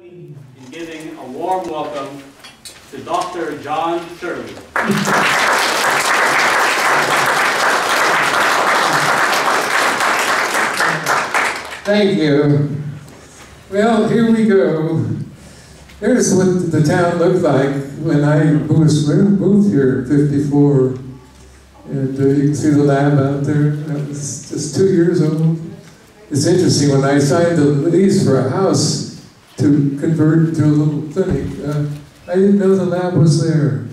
In giving a warm welcome to Dr. John Shirley. Thank you. Well, here we go. Here's what the town looked like when I moved here in '54. And you can see the lab out there. That was just 2 years old. It's interesting, when I signed the lease for a house to convert into a little clinic, I didn't know the lab was there.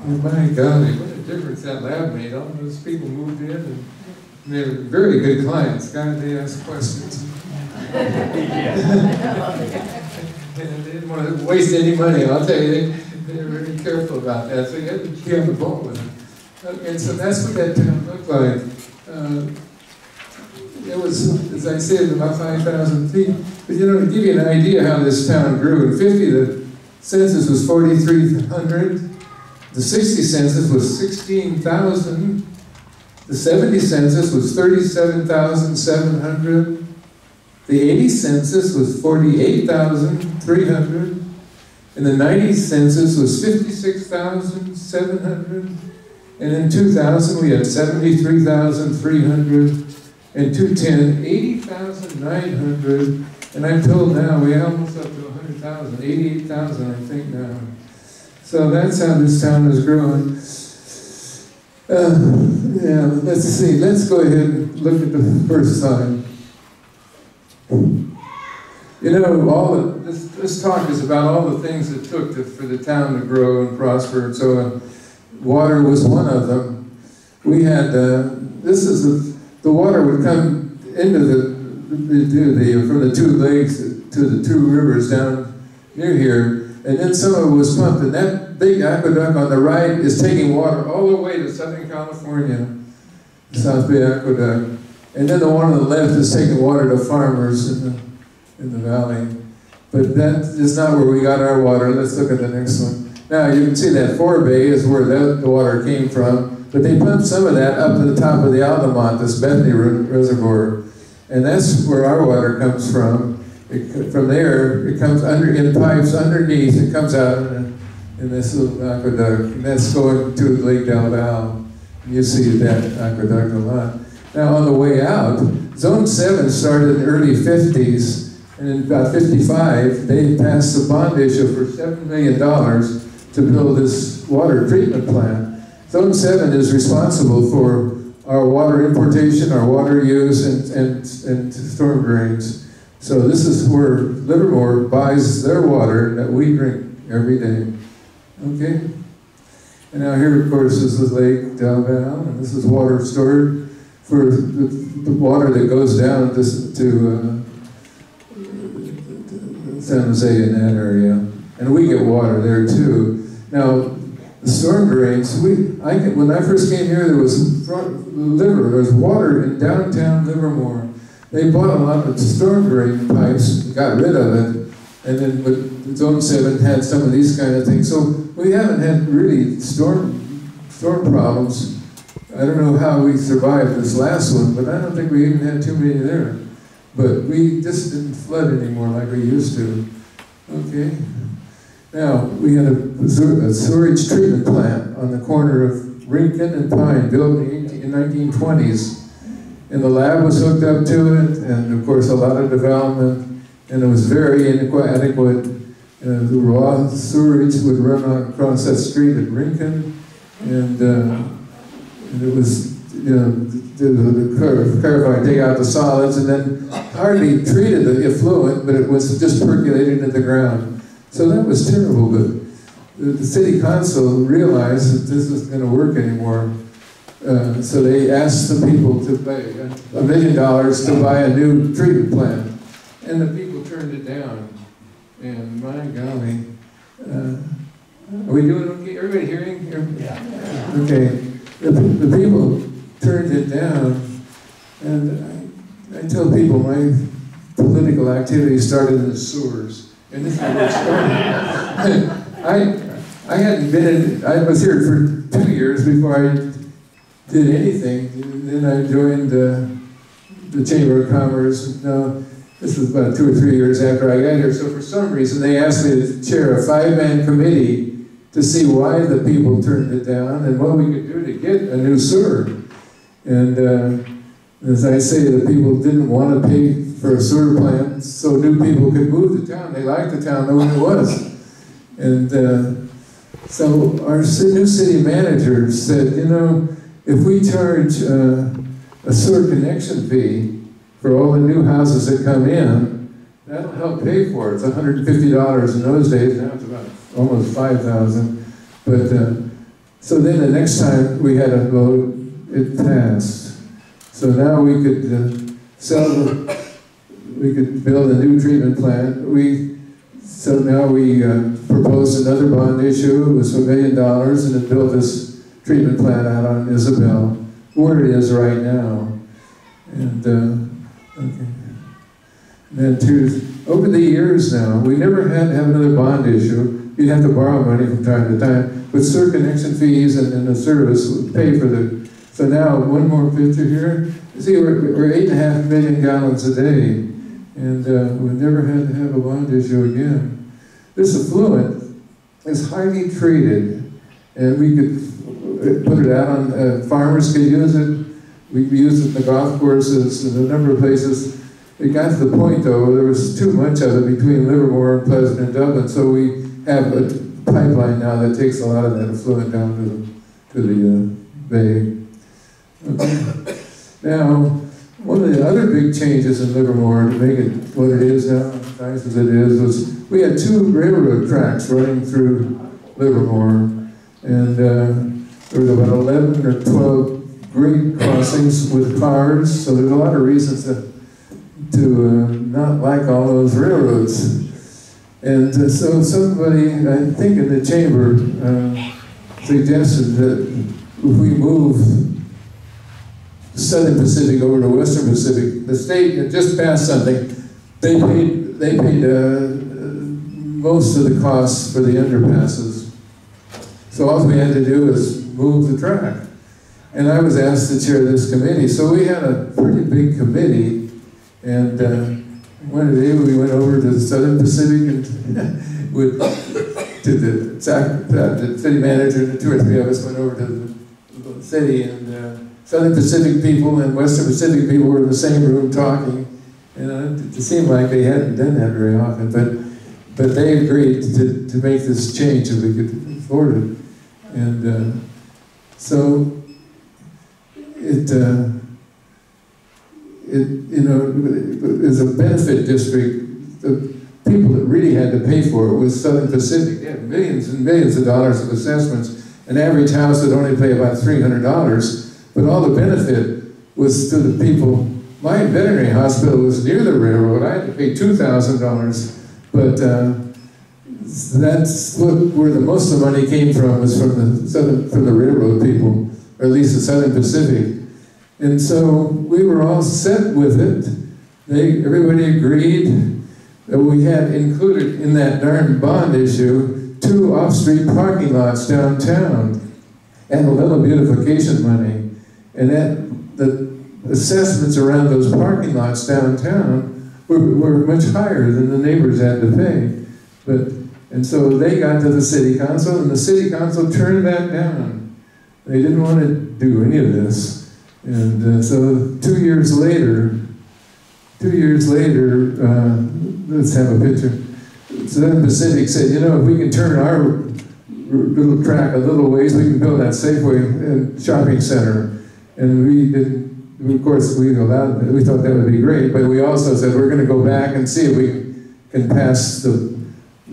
And my golly, what a difference that lab made. All those people moved in, and they were very good clients. God, they asked questions. And they didn't want to waste any money, I'll tell you. They were very careful about that, so you had to be on the phone with them. And so that's what that town looked like. It was, as I said, about 5,000 feet. But you know, to give you an idea how this town grew, in '50 the census was 4,300. The '60 census was 16,000. The '70 census was 37,700. The '80 census was 48,300. And the '90 census was 56,700. And in 2000 we had 73,300. In 2010, 80,900. And I'm told now we're almost up to 100,000, 88,000 I think now. So that's how this town is growing. Yeah, let's see. Let's go ahead and look at the first slide. You know, this talk is about all the things it took for the town to grow and prosper and so on. Water was one of them. We had, the water would come into from the two lakes to the two rivers down near here, and then some of it was pumped, and that big aqueduct on the right is taking water all the way to Southern California, the South Bay Aqueduct, and then the one on the left is taking water to farmers in the valley. But that is not where we got our water. Let's look at the next one. Now you can see that forebay is where the water came from, but they pumped some of that up to the top of the Altamont, this Bethany Reservoir, and that's where our water comes from. From there, it comes in pipes underneath. It comes out in this little aqueduct, and that's going to Lake Del Valle. You see that aqueduct a lot. Now on the way out, Zone 7 started in the early '50s, and in about '55, they passed a bond issue for $7 million to build this water treatment plant. Zone 7 is responsible for our water importation, our water use, and storm drains. So this is where Livermore buys their water that we drink every day. Okay? And now here, of course, is the Lake Del Valle, and this is water stored for the water that goes down to San Jose in that area. And we get water there too. Now, the storm drains, when I first came here, there was water in downtown Livermore. They bought a lot of storm drain pipes, got rid of it, and then Zone 7 had some of these kind of things. So we haven't had really storm problems. I don't know how we survived this last one, but I don't think we even had too many there. But we just didn't flood anymore like we used to. Okay. Now, we had a sewage treatment plant on the corner of Rincon and Pine, built in the 1920s. And the lab was hooked up to it, and of course a lot of development, and it was very inadequate. The raw sewage would run across that street at Rincon, and it was, you know, the clarify, take out the solids, and then hardly treated the effluent, but it was just percolated into the ground. So that was terrible, but the City Council realized that this wasn't going to work anymore. So they asked the people to pay $1 million to buy a new treatment plant. And the people turned it down. And my golly, are we doing okay? Everybody hearing? Yeah. Okay. The people turned it down. And I tell people my political activity started in the sewers. And this is where it started. I hadn't been I was here for 2 years before I did anything. And then I joined the Chamber of Commerce. Now, This was about 2 or 3 years after I got here. So for some reason, they asked me to chair a 5-man committee to see why the people turned it down and what we could do to get a new sewer. And as I say, the people didn't want to pay for a sewer plant so new people could move to town. They liked the town the way it was. And so our new city manager said, you know, if we charge a sewer connection fee for all the new houses that come in, that'll help pay for it. It's $150 in those days. Now it's about almost $5,000. But so then the next time we had a vote, it passed. So now we could we could build a new treatment plant. So now we proposed another bond issue. It was $1 million, and it built this treatment plant out on Isabel, where it is right now. And okay. And then over the years now, we never had to have another bond issue. You'd have to borrow money from time to time, but sewer connection fees and the service would pay for the. So now, one more picture here. See, we're 8.5 million gallons a day, and we've never had to have a bond issue again. This effluent is highly treated, and we could put it out on, farmers could use it. We use it in the golf courses and a number of places. It got to the point, though, there was too much of it between Livermore and Pleasant and Dublin, so we have a pipeline now that takes a lot of that effluent down to the bay. Okay. Now, one of the other big changes in Livermore to make it what it is now, as nice as it is, was we had 2 railroad tracks running through Livermore, and there was about 11 or 12 grade crossings with cars, so there's a lot of reasons to not like all those railroads. And so somebody, I think in the chamber, suggested that if we move Southern Pacific over to Western Pacific, the state had just passed something. They paid most of the costs for the underpasses. So all we had to do was move the track. And I was asked to chair this committee. So we had a pretty big committee, and one day we went over to the Southern Pacific and to the city manager, and 2 or 3 of us went over to the city, and Southern Pacific people and Western Pacific people were in the same room talking, and it seemed like they hadn't done that very often, but they agreed to make this change if we could afford it. And so it you know, as a benefit district, the people that really had to pay for it was Southern Pacific. They had millions and millions of dollars of assessments. An average house would only pay about $300. But all the benefit was to the people. My veterinary hospital was near the railroad. I had to pay $2,000, but that's where the most of the money came from, was from the railroad people, or at least the Southern Pacific. And so we were all set with it. Everybody agreed that we had included in that darn bond issue 2 off-street parking lots downtown and a little beautification money. And that the assessments around those parking lots downtown were much higher than the neighbors had to pay. And so they got to the city council, and the city council turned that down. They didn't want to do any of this. And so 2 years later, let's have a picture. Southern Pacific said, you know, if we can turn our little track a little ways, we can build that Safeway and shopping center. And we didn't, of course, we allowed it. We thought that would be great, but we also said we're going to go back and see if we can pass the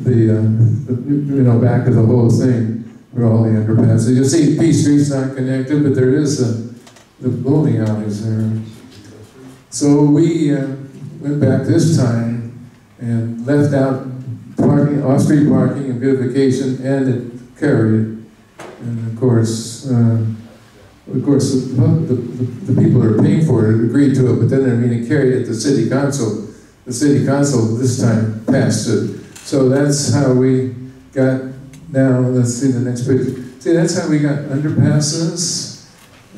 you know, back to the whole thing for all the underpasses. You'll see P Street's not connected, but there is the bowling alleys there. So we went back this time and left out parking, off-street parking and beautification, and it carried. And of course, the people who are paying for it agreed to it, but then it carried at the city council. The city council this time passed it. So that's how we got, now let's see the next picture. See, that's how we got underpasses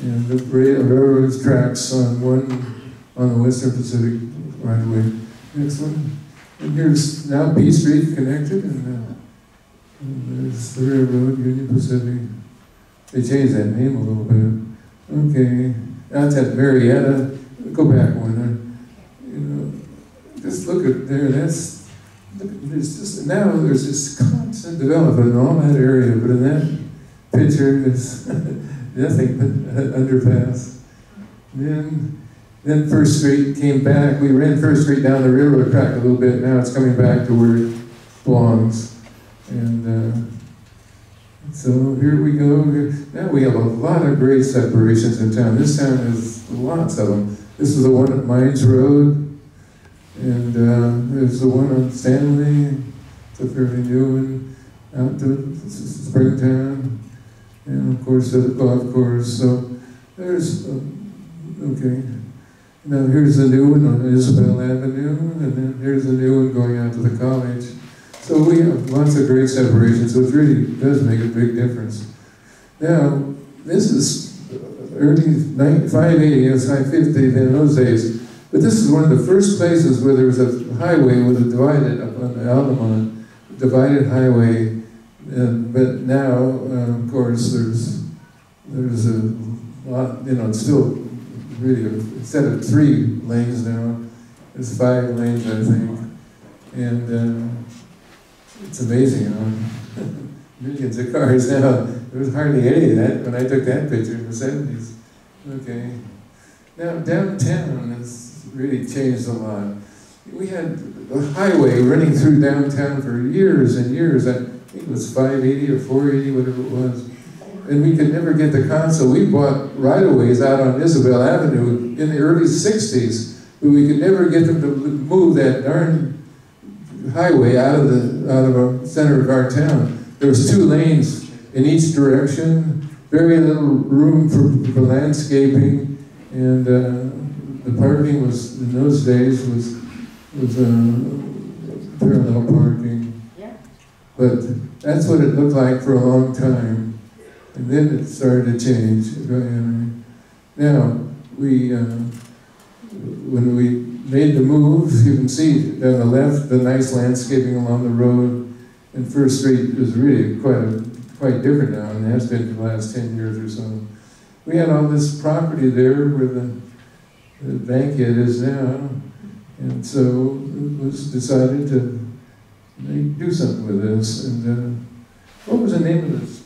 and the railroad tracks on the Western Pacific right away. Next one. And here's now B Street connected, and there's the railroad, Union Pacific. They changed that name a little bit. Okay, that's at Marietta. Go back one. You know, just look at there. There's just now there's just constant development in all that area, but in that picture is nothing but underpass. Then First Street came back. We ran First Street down the railroad track a little bit. Now it's coming back to where it belongs. And so here we go. Now we have a lot of great separations in town. This town has lots of them. This is the one at Mines Road. And there's the one on Stanley. It's a fairly new one. Out to Springtown. And of course the golf course. So there's, okay. Now here's the new one on Isabel Avenue, and then here's the new one going out to the college. So we have lots of great separations, so it really does make a big difference. Now, this is early 580, it was 550 in those days, but this is one of the first places where there was a highway with a divided, up on the Altamont, divided highway, but now, of course, there's a lot, you know, it's still really, instead of 3 lanes now, there's 5 lanes, I think. And it's amazing, millions of cars now. There was hardly any of that when I took that picture in the 70s. Okay. Now, downtown has really changed a lot. We had a highway running through downtown for years and years. I think it was 580 or 480, whatever it was. And we could never get the council. We bought right-of-ways out on Isabel Avenue in the early 60s, but we could never get them to move that darn highway out of the center of our town. There was 2 lanes in each direction, very little room for landscaping, and the parking was, in those days, was parallel parking. Yeah. But that's what it looked like for a long time. And then it started to change. Now, when we made the move, you can see on the left the nice landscaping along the road, and First Street is really quite different now, and has been for the last 10 years or so. We had all this property there where the bankhead is now, and so it was decided to do something with this. And what was the name of this?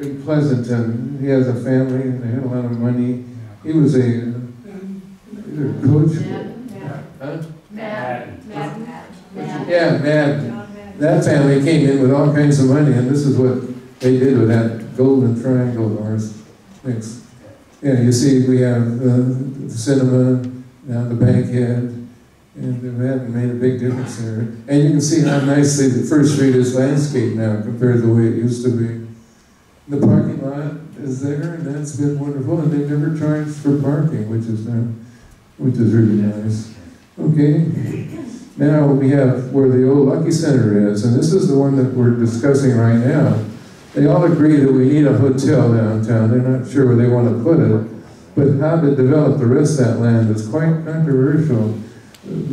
In Pleasanton, he has a family, and they had a lot of money. He was a coach. Yeah, Mad. That family came in with all kinds of money, and this is what they did with that golden triangle north. Thanks. Yeah, you see, we have the cinema, now the bankhead, and it hadn't made a big difference there. And you can see how nicely the First Street is landscaped now compared to the way it used to be. The parking lot is there, and that's been wonderful, and they've never charged for parking, which is really nice. Okay, now we have where the old Lucky Center is, and this is the one that we're discussing right now. They all agree that we need a hotel downtown. They're not sure where they want to put it, but how to develop the rest of that land is quite controversial.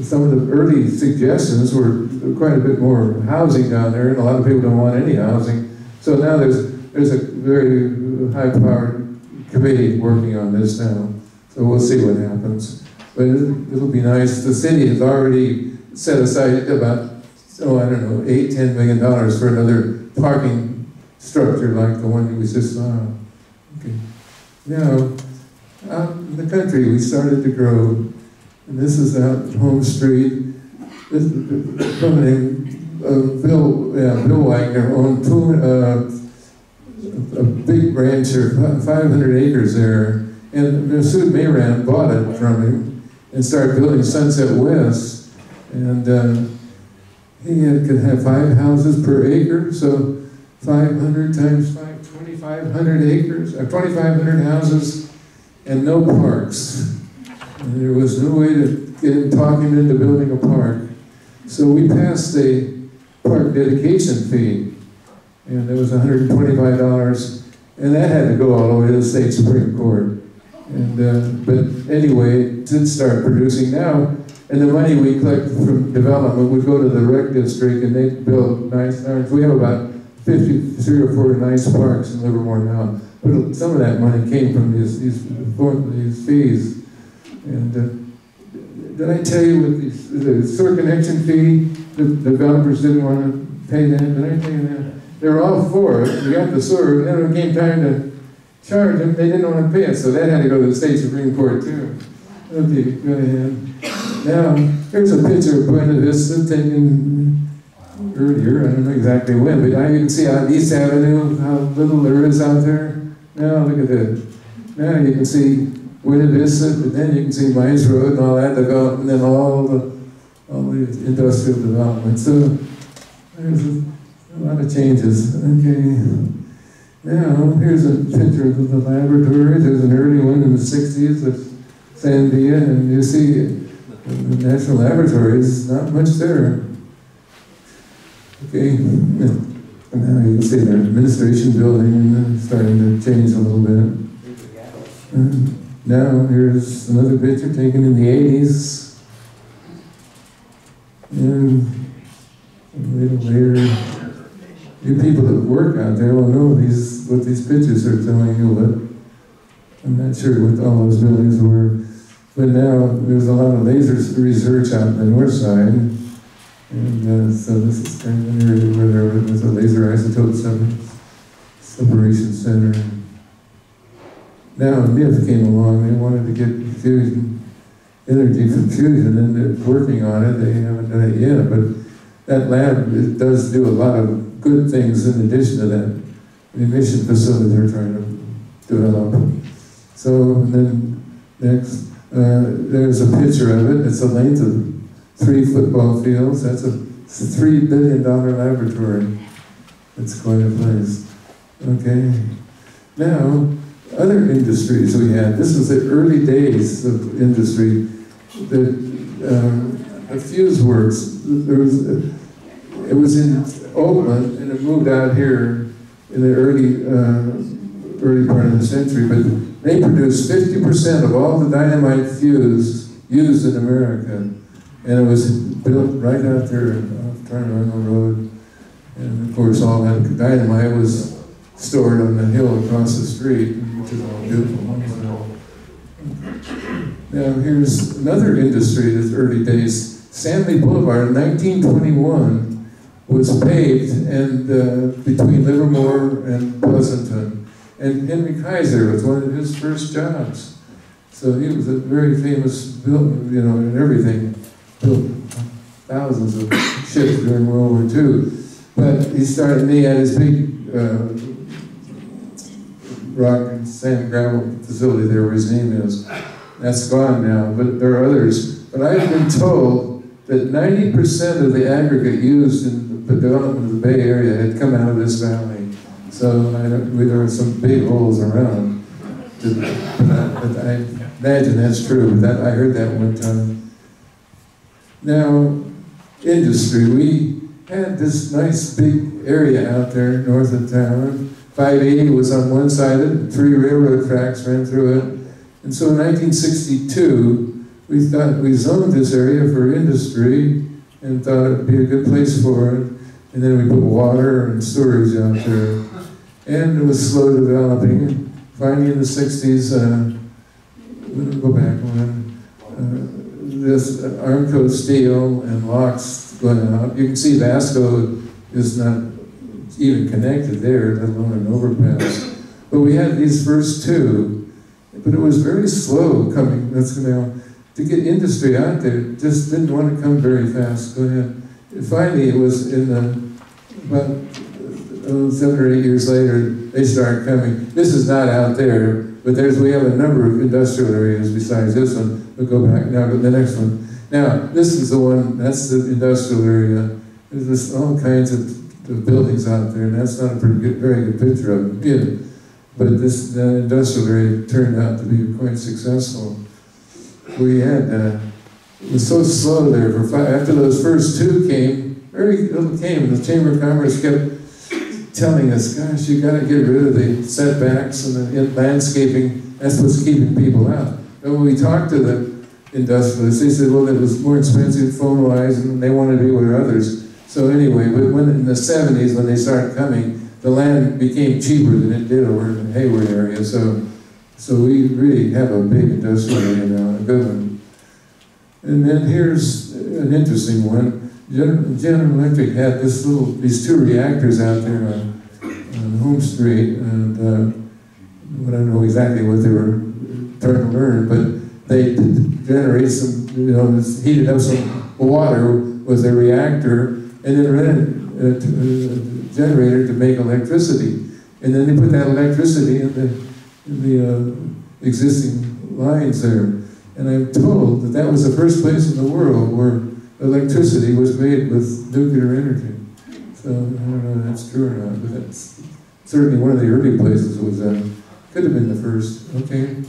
Some of the early suggestions were quite a bit more housing down there, and a lot of people don't want any housing. So now there's a very high-powered committee working on this now. So we'll see what happens. But it'll be nice. The city has already set aside about, I don't know, $8–10 million for another parking structure like the one we just saw. Okay. Now, out in the country, we started to grow. And this is out Home Street. This is Bill Wagner owned a big ranch, 500 acres there. And Massoud Mayran bought it from him and started building Sunset West. And he could have 5 houses per acre, so 500 times 5, 2,500 acres, 2,500 houses, and no parks. And there was no way to get him, talk him into building a park. So we passed a park dedication fee, and it was $125, and that had to go all the way to the state Supreme Court. And, but anyway, it did start producing now, and the money we collect from development would go to the rec district, and they build nice parks. We have about 53 or 4 nice parks in Livermore now, but some of that money came from these fees. And did I tell you with the sewer connection fee, the developers didn't want to pay that? Did I tell you that? They were all for it. We got the sewer, and then when it came time to charge them, they didn't want to pay it, so that had to go to the state Supreme Court too. Okay, go ahead. Now, here's a picture of Buena Vista taken earlier, I don't know exactly when, but now you can see on East Avenue how little there is out there. Now look at this. Now you can see Buena Vista, but then you can see Mines Road and all that development, and then all the industrial development. So there's a lot of changes. Okay. Now, here's a picture of the laboratory. There's an early one in the 60s of Sandia, and you see the National Laboratories, not much there. Okay, and now you can see the administration building starting to change a little bit. Now, here's another picture taken in the 80s. And a little later, you people that work out there will know what these pictures are telling you, but I'm not sure what all those buildings were. But now there's a lot of laser research out on the north side, and so this is kind of an area where there was a laser isotope separation center. Now MIF came along, they wanted to get fusion, energy from fusion, and they're working on it. They haven't done it yet, but that lab, it does do a lot of good things in addition to that emission facility they're trying to develop. So then next, there's a picture of it. It's a length of 3 football fields. That's a $3 billion laboratory that's going in place. Okay. Now, other industries we had. This was the early days of industry. The fuse works. It was in Oakland, and it moved out here in the early part of the century, but they produced 50% of all the dynamite fuse used in America. And it was built right out there off Tarnarungo Road. And of course, all that dynamite was stored on the hill across the street, which is all beautiful. Now, here's another industry in the early days. Stanley Boulevard in 1921 was paved and between Livermore and Pleasanton. And Henry Kaiser was one of his first jobs. So he was a very famous builder, you know, and everything. Built thousands of ships during World War II. But he had his big rock and sand gravel facility there where his name is. That's gone now, but there are others. But I've been told that 90% of the aggregate used in the development of the Bay Area had come out of this valley. So there are some big holes around. But I imagine that's true, but I heard that one time. Now, industry. We had this nice big area out there north of town. 580 was on one side of it, 3 railroad tracks ran through it. And so in 1962, we thought we zoned this area for industry and thought it would be a good place for it. And then we put water and storage out there. And it was slow developing. Finally in the 60s, let me go back one. This Armco steel and locks going out. You can see Vasco is not even connected there, let alone an overpass. But we had these first 2. But it was very slow coming. To get industry out there, just didn't want to come very fast. Go ahead. And finally, it was in about 7 or 8 years later, they started coming. This is not out there, but we have a number of industrial areas besides this one. We'll go back now to the next one. Now, this is the one, that's the industrial area. There's all kinds of buildings out there, and that's not a very good picture of it. But this industrial area turned out to be quite successful. We had, it was so slow there. After those first 2 came, very little came. The Chamber of Commerce kept telling us, gosh, you got to get rid of the setbacks and the landscaping that's what's keeping people out. And when we talked to the industrialists, they said, well, it was more expensive phone-wise, and they wanted to be with others. So anyway, but when in the 70s, when they started coming, the land became cheaper than it did over in the Hayward area. So we really have a big industrial area now, a good one. And then here's an interesting one. General Electric had these two reactors out there on Home Street, and I don't know exactly what they were trying to learn, but they generated some, heated up some water with a reactor, and then ran a generator to make electricity. And then they put that electricity in the existing lines there. And I'm told that that was the first place in the world where electricity was made with nuclear energy. So I don't know if that's true or not, but that's certainly one of the early places was could have been the first. Okay.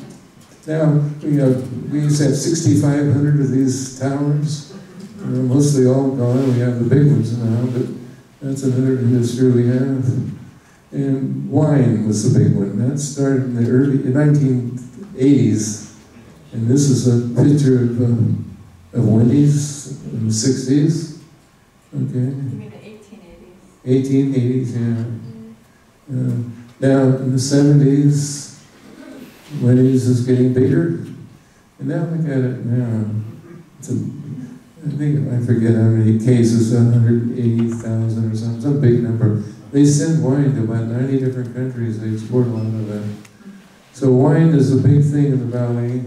Now we used to have 6,500 of these towers. Mostly all gone. We have the big ones now, but that's another industry we have. And wine was the big one. That started in the early 1980s. And this is a picture of Wendy's in the 60s. Okay. You mean the 1880s? 1880s, yeah. Now in the 70s, Wendy's is getting bigger. And now look at it now. I forget how many cases, 180,000 or something, some big number. They send wine to about 90 different countries. They export a lot of that. So wine is a big thing in the valley.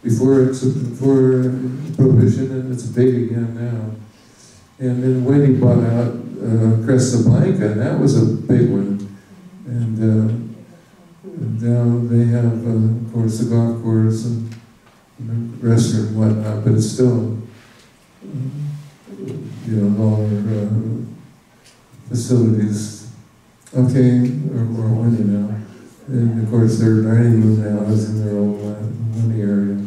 Before Prohibition, and it's big again now. And then Wendy bought out Cresta Blanca, and that was a big one. And now they have, of course, the golf course and the restaurant and whatnot, but it's still, all our facilities. Okay, or Wendy now. And of course, their dining room now is in their old Wendy area.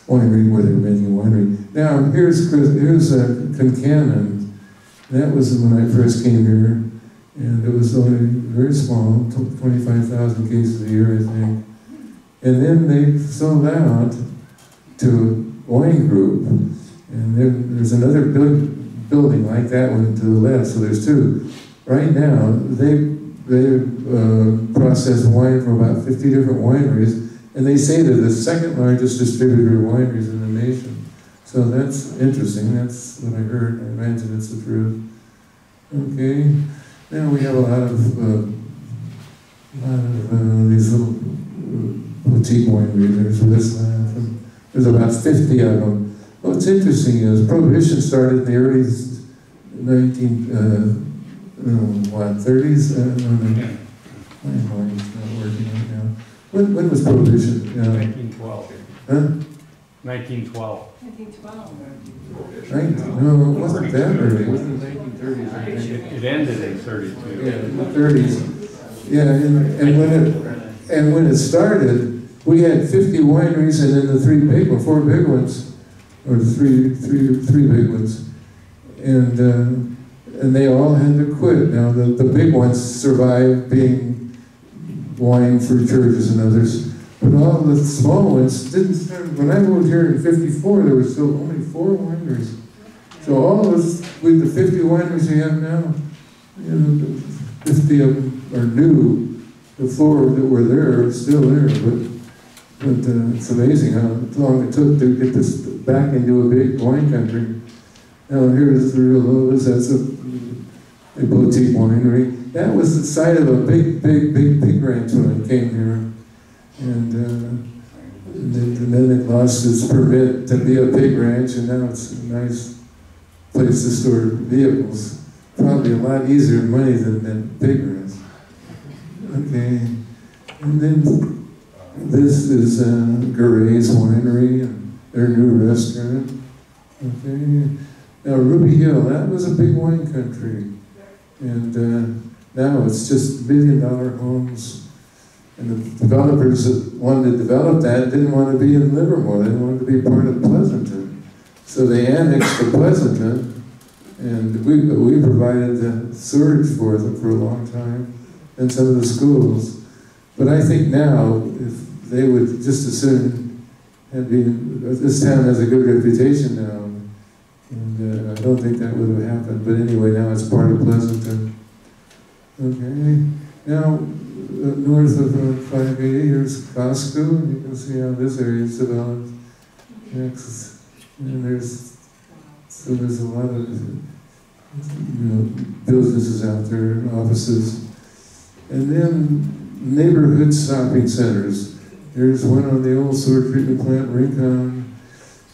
Winery where they were making winery. Now here's Concannon. That was when I first came here, and it was only very small, 25,000 cases a year, I think. And then they sold out to a wine group, and there's another building like that one to the left. So there's two. Right now they process wine from about 50 different wineries, and they say they're the second largest distributor of wineries in the nation. So that's interesting. That's what I heard. I imagine it's the truth. Okay. Now we have a lot of these little boutique wineries. There's about 50 of them. What's interesting is Prohibition started in the early 30s? My mind's not working right now. When was Prohibition? 1912. Huh? 1912. 1912. No, it wasn't that early. It was in the 1930s, I think. It ended in 32. Yeah, in the 30s. Yeah, and when it started, we had 50 wineries, and then the four big ones, or three big ones, and they all had to quit. Now the big ones survived being wine for churches and others, but all the small ones didn't start. When I moved here in '54, there were still only 4 wineries. So all of us, with the 50 wineries we have now, 50 of them are new. The 4 that were there are still there, but it's amazing how long it took to get this back into a big wine country. Now here's the real Lotus. That's a boutique winery. That was the site of a big ranch when I came here, and then it lost its permit to be a pig ranch, and now it's a nice place to store vehicles. Probably a lot easier money than pig ranch. Okay, and then this is Garay's Winery and their new restaurant. Okay, now Ruby Hill, that was a big wine country. And now it's just $1 million homes. And the developers that wanted to develop that didn't want to be in Livermore. They wanted to be part of Pleasanton. So they annexed to Pleasanton, and we provided the sewage for them for a long time. than some of the schools. But I think now, if they would just as soon have been, this town has a good reputation now, and I don't think that would have happened. But anyway, now it's part of Pleasanton. Okay, now north of 580, here's Costco, and you can see how this area is developed. Next, and there's a lot of businesses out there and offices. And then neighborhood shopping centers. Here's one on the old sewer treatment plant in Rincon.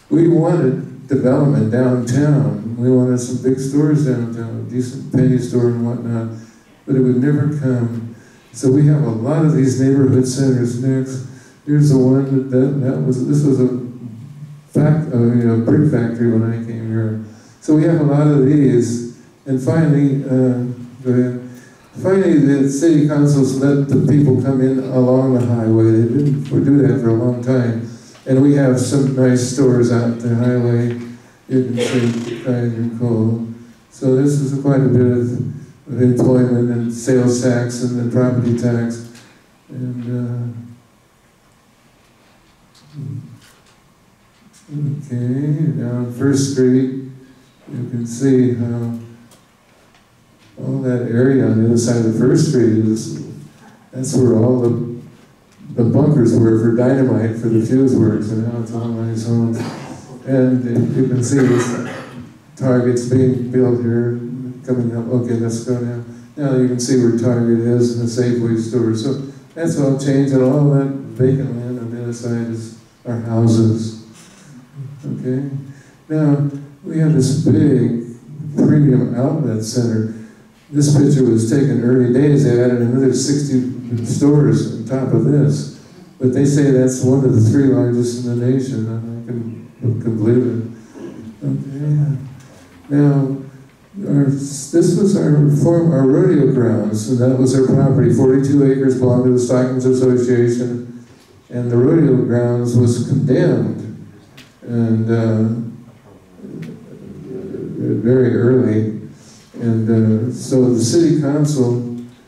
We wanted development downtown. We wanted some big stores downtown, a decent penny store and whatnot, but it would never come. So we have a lot of these neighborhood centers. Next, here's the one this was a brick factory when I came here. So we have a lot of these. And finally, go ahead. Finally, the city councils let the people come in along the highway. They didn't do that for a long time. And we have some nice stores out the highway. You can see Kaiser Cole. So this is quite a bit of employment and sales tax and then property tax. And okay, down First Street, you can see how all that area on the other side of First Street that's where all the bunkers were for dynamite for the fuse works, and now it's all nice homes. And you can see this Target's being built here, coming up. Okay, let's go now. Now you can see where Target is and the Safeway store. So that's all changed, and all that vacant land on the other side is our houses. Okay? Now, we have this big premium outlet center. This picture was taken early days. They added another 60 stores on top of this. But they say that's one of the 3 largest in the nation, and I can believe it. Okay. Now, this was our rodeo grounds, and that was our property. 42 acres belonged to the Stockmen's Association, and the rodeo grounds was condemned. And very early. And so the city council,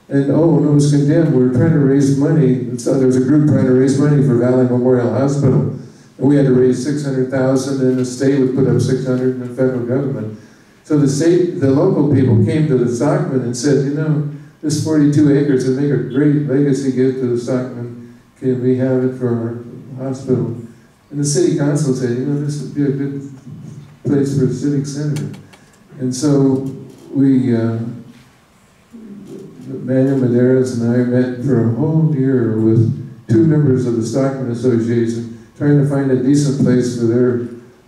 and no, it was condemned. We were trying to raise money. So there was a group trying to raise money for Valley Memorial Hospital. And we had to raise $600,000, and the state would put up $600,000 in the federal government. So the local people came to the Stockmen and said, you know, this 42 acres would make a great legacy gift to the Stockmen. Can we have it for our hospital? And the city council said, you know, this would be a good place for a civic center. And so we, Manuel Medeiros and I met for a whole year with 2 members of the Stockmen Association trying to find a decent place for their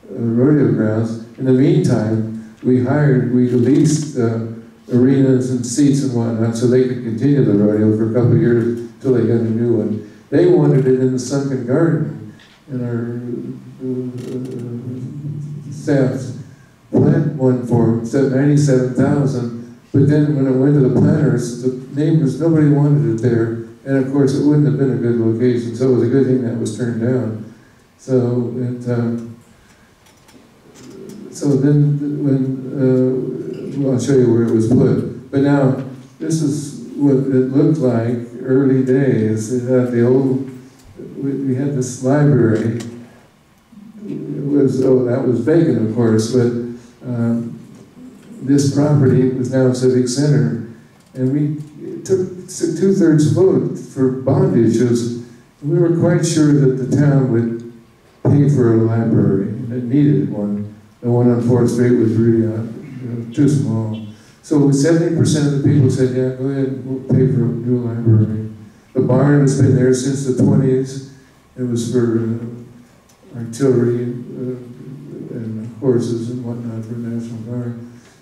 rodeo grounds. In the meantime, we leased arenas and seats and whatnot so they could continue the rodeo for a couple of years until they got a new one. They wanted it in the sunken garden, and our staff planned one for them, said $97,000. But then when it went to the planners, the neighbors, nobody wanted it there. And of course, it wouldn't have been a good location. So it was a good thing that was turned down. So then when, well, I'll show you where it was put. But now, this is what it looked like early days. It had the old, we had this library. That was vacant, of course, but this property was now a civic center, and we took 2/3 vote for bond issues. We were quite sure that the town would pay for a library, and it needed one. The one on 4th Street was really too small. So 70% of the people said, yeah, go ahead, we'll pay for a new library. The barn has been there since the 20s. It was for artillery and horses and whatnot for National Guard.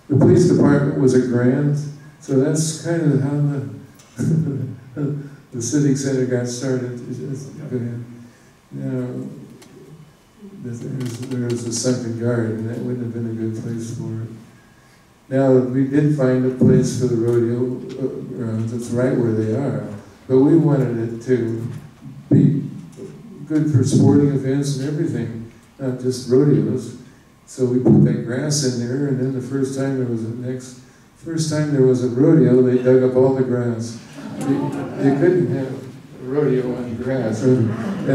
The police department was a grant, so that's kind of how the civic center got started. Now, there's a sunken garden, that wouldn't have been a good place for it. Now, we did find a place for the rodeo grounds, it's right where they are, but we wanted it to be good for sporting events and everything, not just rodeos. So we put that grass in there, and then the first time there was a rodeo, they dug up all the grass. You couldn't have a rodeo on grass, and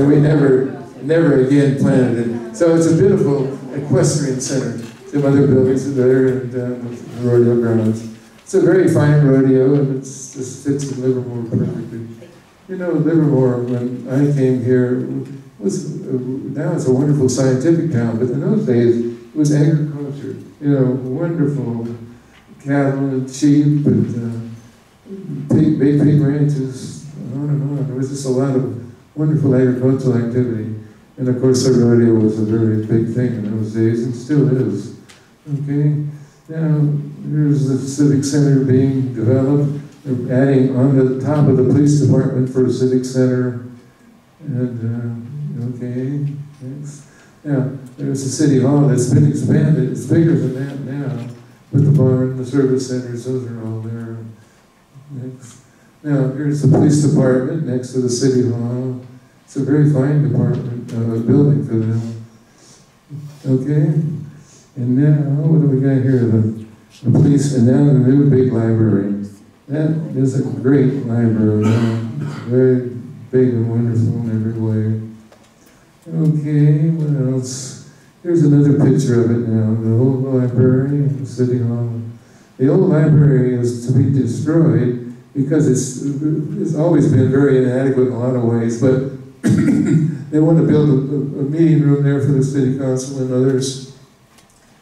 we never again planted it. So it's a beautiful equestrian center. Some other buildings are there, and the rodeo grounds. It's a very fine rodeo, and it just fits in Livermore perfectly. You know, Livermore, when I came here, was now it's a wonderful scientific town, but in those days it was agriculture. You know, wonderful cattle and sheep and big pig ranches, on and on. There was just a lot of wonderful agricultural activity. And of course the rodeo was a very big thing in those days, and still is. Okay, now here's the Civic Center being developed. They're adding on the top of the police department for a civic center. And, okay, thanks. Now, there's a city hall that's been expanded. It's bigger than that now. With the barn, the service centers, those are all there. Next. Now, here's the police department next to the city hall. It's a very fine department, building for them. Okay, and now, what do we got here? The police, and now the new big library. That is a great library, very big and wonderful in every way. Okay, what else? Here's another picture of it now. The old library, the city hall. The old library is to be destroyed because it's always been very inadequate in a lot of ways, but they want to build a meeting room there for the city council and others,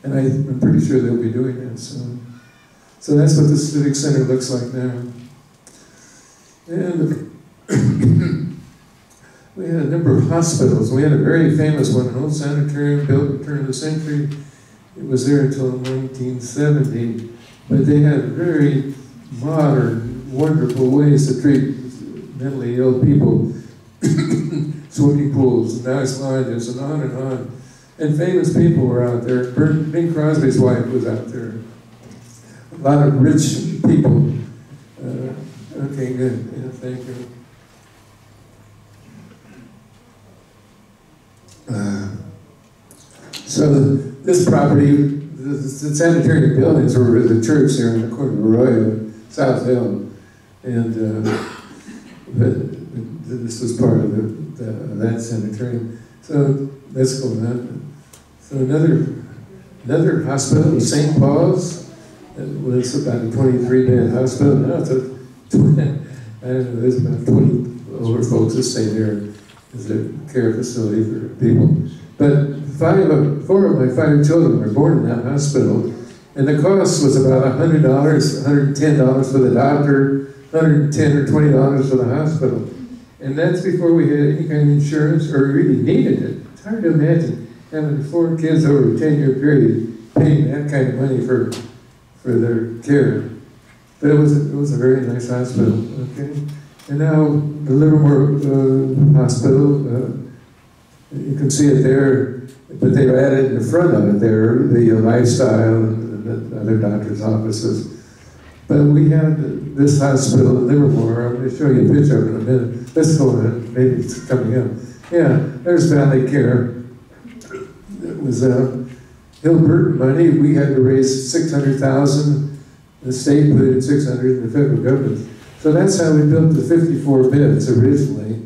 and I'm pretty sure they'll be doing that soon. So that's what the Civic Center looks like now. And we had a number of hospitals. We had a very famous one, an old sanitarium built at the turn of the century. It was there until 1970. But they had very modern, wonderful ways to treat mentally ill people. Swimming pools, nice lounges, and on and on. And famous people were out there. Bing Crosby's wife was out there. A lot of rich people. Okay, good. Yeah, thank you. So this property, the sanitary buildings were the church here in the corner of Arroyo, South Hill, and this was part of that sanitarium. So that's going on. So another hospital, St. Paul's. It was about a 23-bed hospital. Now it's I don't know, there's about 20 older folks that stay there as a care facility for people. But 4 of my 5 children were born in that hospital, and the cost was about $100, $110 for the doctor, $110 or $20 for the hospital. And that's before we had any kind of insurance or really needed it. It's hard to imagine having 4 kids over a 10-year period paying that kind of money for their care. But it was a very nice hospital, okay? And now the Livermore Hospital, you can see it there, but they've added in the front of it there, the lifestyle and the other doctor's offices. But we had this hospital in Livermore. I'm going to show you a picture of it in a minute. Let's go ahead, maybe it's coming up. Yeah, there's Valley Care. It was Hilbert money. We had to raise $600,000. The state put in $600,000 and the federal government. So that's how we built the 54 beds originally.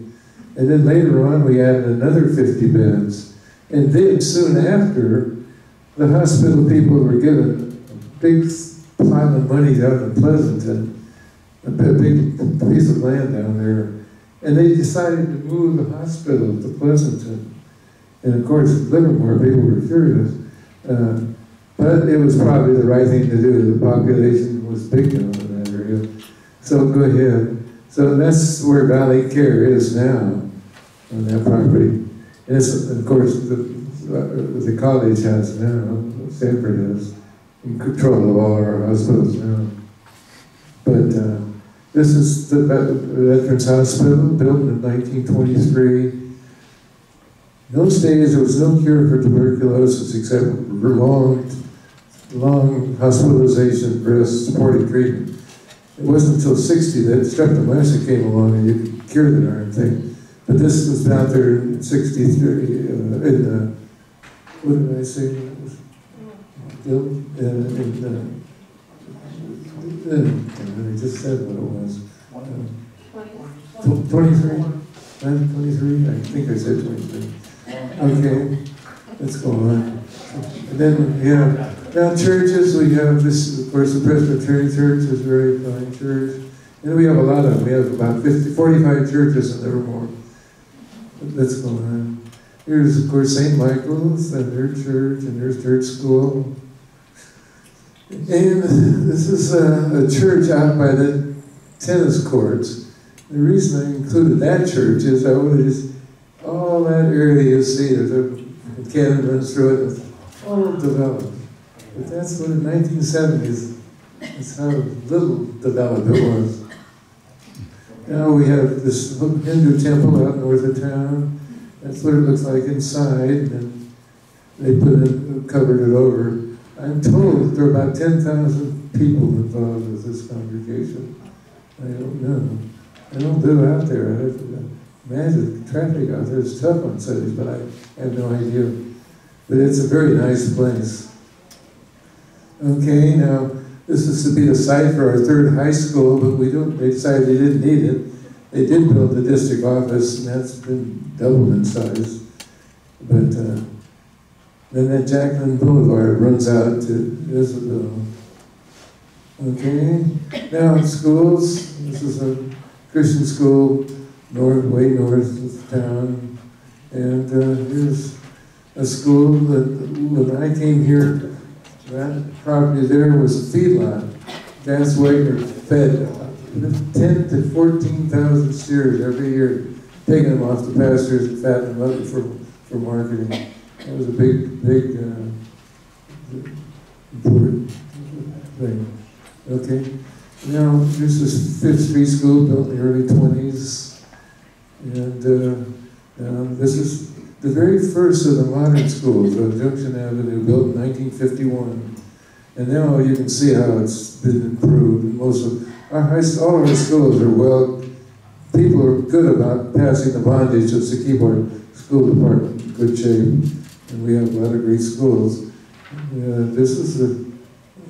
And then later on we added another 50 beds. And then soon after, the hospital people were given a big pile of money out in Pleasanton, a big piece of land down there. And they decided to move the hospital to Pleasanton. And of course, Livermore people were furious. But it was probably the right thing to do. The population was big down in that area. So go ahead. So that's where Valley Care is now, on that property. And it's, of course, the college has now, Stanford has, in control of all our hospitals now. But this is the Veterans Hospital, built in 1923. In those days, there was no cure for tuberculosis except long hospitalization for supportive treatment. It wasn't until 60 that streptomycin came along and you could cure the darn thing. But this was out there in 63, what did I say? I just said what it was. 23? 23? I think I said 23. Okay, let's go on. And then we have, now churches, we have this, of course, the Presbyterian Church is a very fine church. And we have a lot of them. We have about 45 churches in Livermore. Let's go on. Here's, of course, St. Michael's and their church and their church school. And this is a church out by the tennis courts. The reason I included that church is I wanted to, all that area you see, there's a cannon runs through it, it's all developed. But that's what in the 1970s, that's how little developed it was. Now we have this Hindu temple out north of town. That's what it looks like inside, and they covered it over. I'm told there are about 10,000 people involved with this congregation. I don't know. I don't live out there. I imagine traffic out there is tough on Sundays, but I have no idea. But it's a very nice place. Okay, now this is to be the site for our third high school, but they decided they didn't need it. They did build the district office, and that's been doubled in size. But then that Jacqueline Boulevard runs out to Isabel. Okay, now in schools, this is a Christian school, way north of town. And here's a school that, when I came here, that property there was a feedlot. Vance Wagner fed 10 to 14,000 steers every year, taking them off the pastures and fattening them up for marketing. That was a big important thing. Okay, now this is 5th Street School, built in the early 20s. And this is the very first of the modern schools on Junction Avenue, built in 1951. And now you can see how it's been improved. And most of all of our schools are people are good about passing the bondage just to keep our school department in good shape. And we have a lot of great schools. This is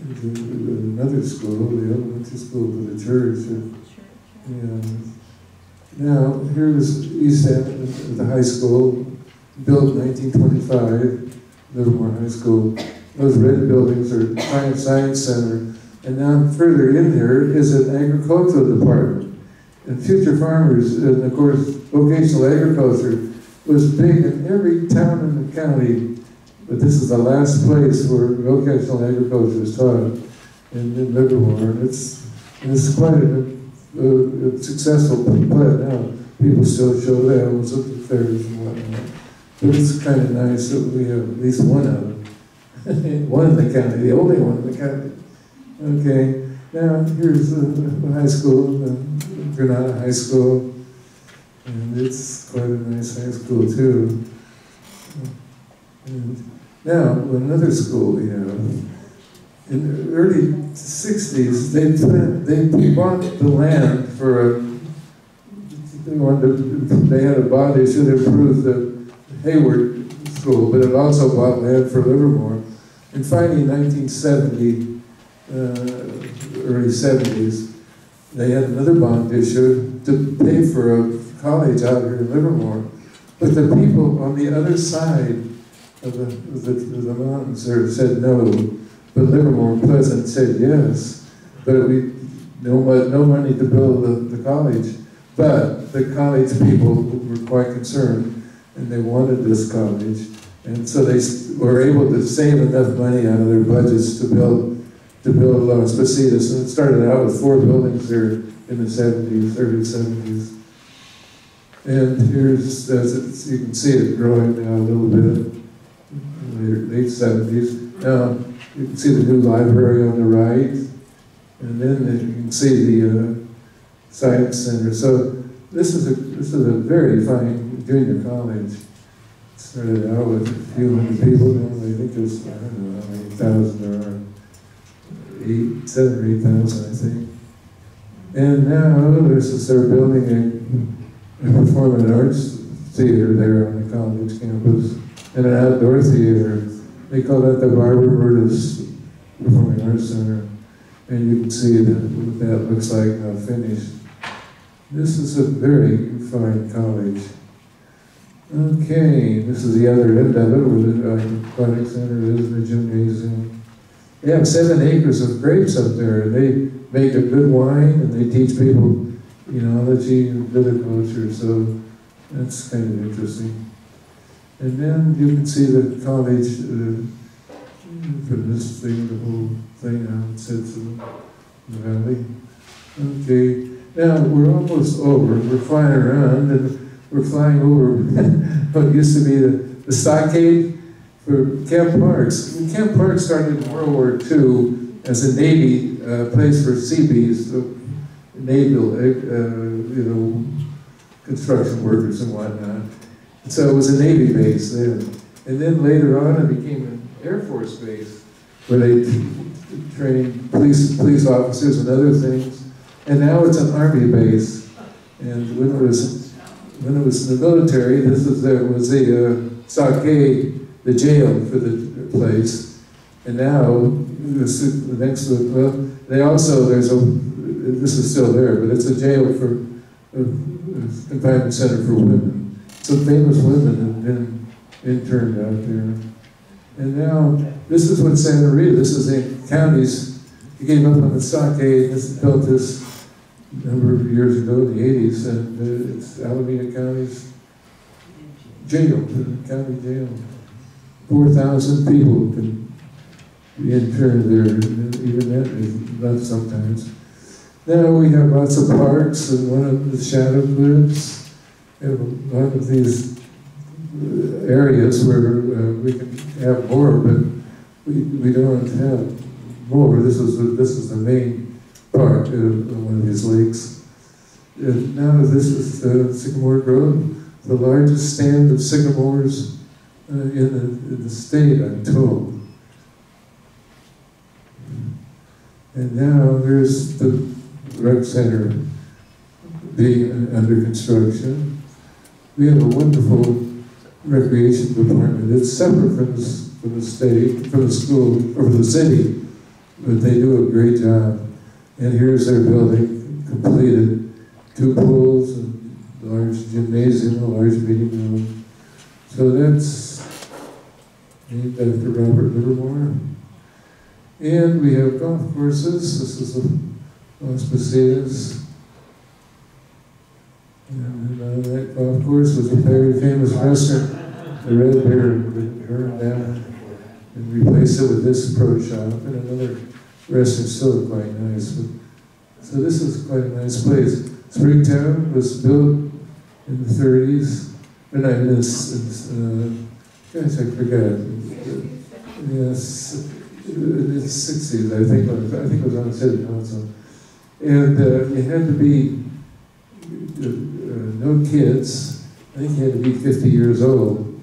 another school, the elementary school for the church. Now, here's East Avenue, the high school, built in 1925, Livermore High School. Those red buildings are Science Center. And now further in there is an agricultural department. And Future Farmers, and of course, vocational agriculture was big in every town in the county. But this is the last place where vocational agriculture is taught in Livermore. And it's quite a successful plant now. People still show the animals at the fairs and whatnot. But it's kind of nice that we have at least one of them. One in the county, the only one in the county. Okay, now here's the high school, Granada High School. And it's quite a nice high school too. And now, another school we have. In the early 60s, they bought the land for they had a bond they should improve the Hayward School, but it also bought land for Livermore. And finally, in 1970, early 70s, they had another bond issue to pay for a college out here in Livermore. But the people on the other side of the mountains there said no. But Livermore and Pleasant said yes. But no money to build the college. But the college people were quite concerned, and they wanted this college. And so they were able to save enough money out of their budgets to build Las Positas. And it started out with 4 buildings there in the 70s, early 70s. And here's, you can see it growing now a little bit, in the late 70s. Now, you can see the new library on the right, and then you can see the Science Center. So this is a very fine junior college. It started out with a few hundred people. Now I think there's, I don't know how many thousand there are. 7,000 or 8,000, I think. And now they're building a performing arts theater there on the college campus, and an outdoor theater. They call that the Barbara Burtis Performing Arts Center. And you can see what that looks like now finished. This is a very fine college. Okay, this is the other end of it, where the aquatic center is, the gymnasium. They have 7 acres of grapes up there, and they make a good wine, and they teach people enology and viticulture, so that's kind of interesting. And then you can see the college from this thing, the whole thing, how it sits in the valley. Okay, now we're almost over. We're flying around, and we're flying over what used to be the stockade for Camp Parks. Camp Parks started in World War II as a Navy place for Seabees, naval, construction workers and whatnot. And so it was a Navy base then. And then later on it became an Air Force base where they trained police officers and other things. And now it's an Army base. And when it was in the military, this was the stockade, the jail for the place. And now the next one, well, they also, this is still there, but it's a jail for confinement center for women. Some famous women have been interned out there. And now, this is what Santa Rita, this is the counties, he came up on the stockade, built this a number of years ago, in the 80s, and it's Alameda County's jail, the county jail. 4,000 people can be interned there, even that is not sometimes. Now we have lots of parks, and one of the shadow cliffs. We have a lot of these areas where we can have more, but we don't have more. This is the main part of one of these lakes. Now this is Sycamore Grove, the largest stand of sycamores in the state, I'm told. And now there's the rec center being under construction. We have a wonderful recreation department. It's separate from the state, from the school, or from the city, but they do a great job. And here's their building, completed. 2 pools, a large gymnasium, a large meeting room. So that's named after Robert Livermore. And we have golf courses. This is the Las Posadas. And that golf course was a very famous restaurant. The Red Bear burned down and replaced it with this pro shop, and another restaurant still quite nice. So this is quite a nice place. Springtown was built in the 30s, and I miss, gosh, I forgot. Yes, in the 60s, I think it was on the City Council. And you had to be no kids. I think you had to be 50 years old.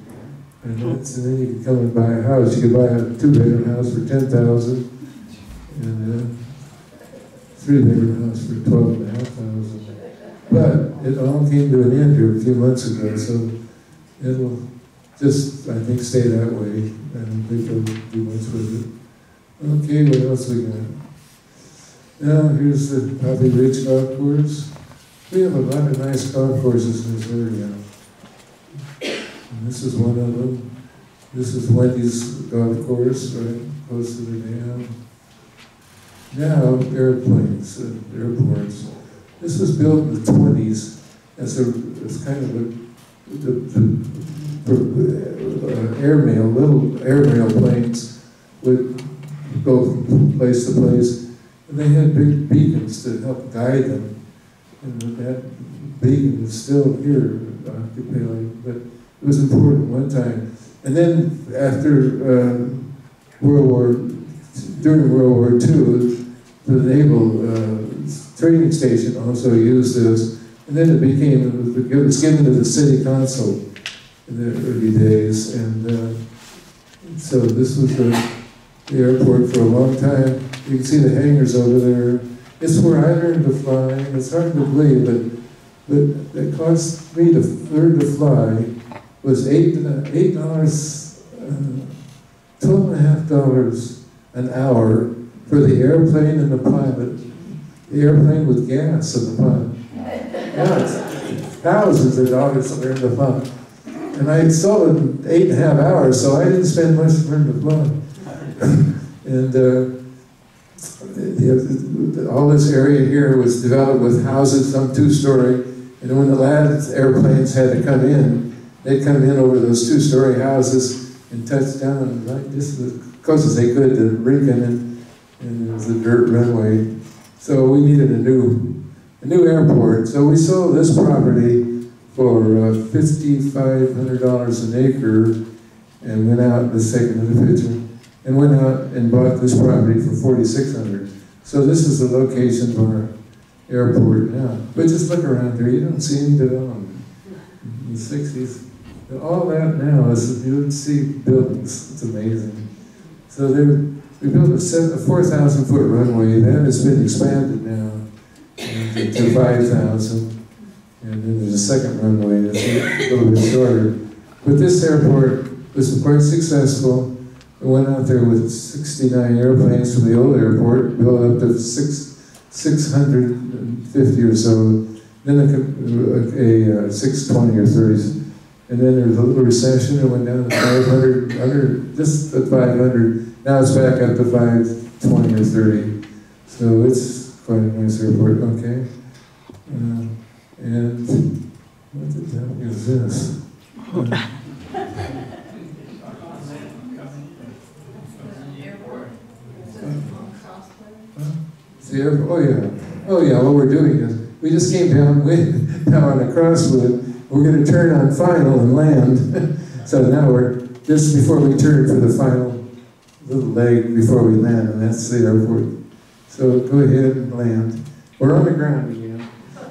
And then you could come and buy a house. You could buy a 2-bedroom house for $10,000 and a 3-bedroom house for $12,500. But it all came to an end here a few months ago, so it'll just, I think, stay that way. I don't think they'll do much with it. Okay, what else we got? Now, here's the Poppy Ridge Golf Course. We have a lot of nice golf courses in this area. And this is one of them. This is Wendy's golf course, right close to the dam. Now, airplanes and airports. This was built in the 20s as kind of airmail, little airmail planes would go from place to place. And they had big beacons to help guide them. And that beacon is still here, but it was important one time. And then after during World War II, the naval training station also used this. And then it was given to the City Council in the early days. And so this was the airport for a long time. You can see the hangars over there. It's where I learned to fly. It's hard to believe, but it cost me to learn to fly was $12.50 an hour for the airplane and the pilot. The airplane with gas in the pilot. Yeah, it's thousands of dollars to learn to fly. And I installed it in 8.5 hours, so I didn't spend much to learn to fly. And all this area here was developed with houses, some 2-story, and when the last airplanes had to come in, they'd come in over those 2-story houses and touch down right just as close as they could to Rincon, and it was a dirt runway. So we needed a new airport. So we sold this property for $5,500 an acre, and went out, the second of the picture, and went out and bought this property for $4,600. So this is the location of our airport now. But just look around here, you don't see any development. In the 60s, all that now is, you don't see buildings. It's amazing. So we built a 4,000-foot runway. That has been expanded now to 5,000. And then there's a second runway that's a little bit shorter. But this airport was quite successful. We went out there with 69 airplanes from the old airport, built up to 650 or so, then a 620 or 30s. And then there was a little recession, it went down to 500, just at 500. Now it's back up to 520 or 30. So it's quite a nice airport, okay. And what the hell is this? Oh yeah, what we're doing is, we just came down on a crosswood. We're going to turn on final and land. So now we're, just before we turn for the final little leg before we land, and that's the airport. So go ahead and land. We're on the ground again.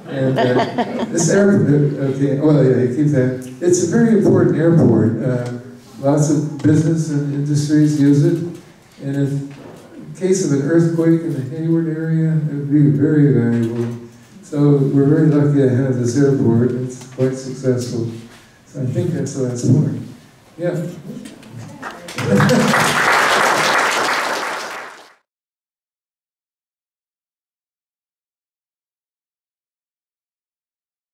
And this airport, okay, well yeah, keep that. It's a very important airport. Lots of business and industries use it. And in case of an earthquake in the Hayward area, it would be very valuable. So we're very lucky to have this airport. It's quite successful. So I think that's the last point. Yeah.